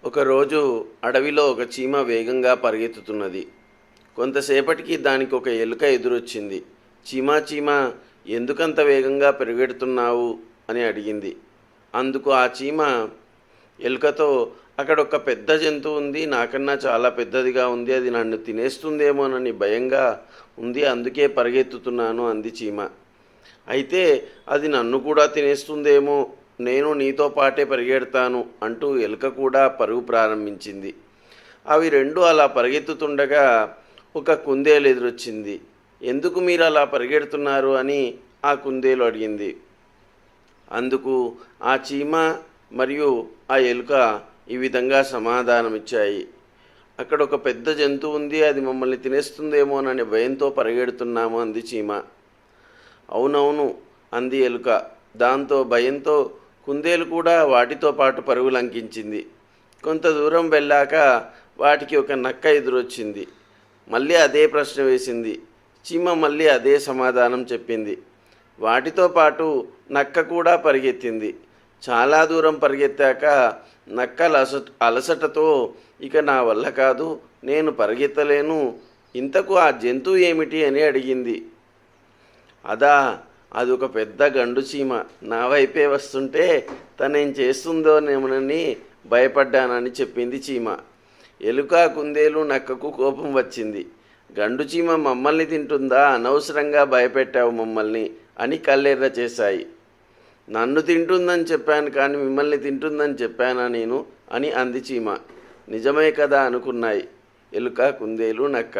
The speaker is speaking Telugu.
ఒకరోజు అడవిలో ఒక చీమ వేగంగా పరిగెత్తుతున్నది. కొంతసేపటికి దానికి ఒక ఎలుక ఎదురొచ్చింది. చీమా చీమా, ఎందుకంత వేగంగా పరిగెడుతున్నావు అని అడిగింది. అందుకు ఆ చీమ ఎలుకతో, అక్కడ ఒక పెద్ద జంతువు ఉంది, నాకన్నా చాలా పెద్దదిగా ఉంది, అది నన్ను తినేస్తుందేమోనని భయంగా ఉంది, అందుకే పరిగెత్తుతున్నాను అంది చీమ. అయితే అది నన్ను కూడా తినేస్తుందేమో, నేను నీతో పాటే పరిగెడతాను అంటూ ఎలుక కూడా పరుగు ప్రారంభించింది. అవి రెండు అలా పరిగెత్తుతుండగా ఒక కుందేలు ఎదురొచ్చింది. ఎందుకు మీరు అలా పరిగెడుతున్నారు అని ఆ కుందేలు అడిగింది. అందుకు ఆ చీమ మరియు ఆ ఎలుక ఈ విధంగా సమాధానమిచ్చాయి. అక్కడ ఒక పెద్ద జంతువు ఉంది, అది మమ్మల్ని తినేస్తుందేమోనని భయంతో పరిగెడుతున్నాము అంది చీమ. అవునవును అంది ఎలుక. దాంతో భయంతో కుందేలు కూడా వాటితో పాటు పరుగు లంకించింది. కొంత దూరం వెళ్ళాక వాటికి ఒక నక్క ఎదురొచ్చింది. మళ్ళీ అదే ప్రశ్న వేసింది. చీమ మళ్ళీ అదే సమాధానం చెప్పింది. వాటితో పాటు నక్క కూడా పరిగెత్తింది. చాలా దూరం పరిగెత్తాక నక్క అలసటతో, ఇక నా వల్ల కాదు, నేను పరిగెత్తలేను, ఇంతకు ఆ జంతువు ఏమిటి అని అడిగింది. అది ఒక పెద్ద గండు చీమ, నా వైపే వస్తుంటే తనేం చేస్తుందోనేమోనని భయపడ్డానని చెప్పింది చీమ. ఎలుక, కుందేలు, నక్కకు కోపం వచ్చింది. గండు చీమ మమ్మల్ని తింటుందా, అనవసరంగా భయపెట్టావు మమ్మల్ని అని కళ్ళెర్ర చేశాయి. నన్ను తింటుందని చెప్పాను కానీ మిమ్మల్ని తింటుందని చెప్పానా నేను అని అంది చీమ. నిజమే కదా అనుకున్నాయి ఎలుక, కుందేలు, నక్క.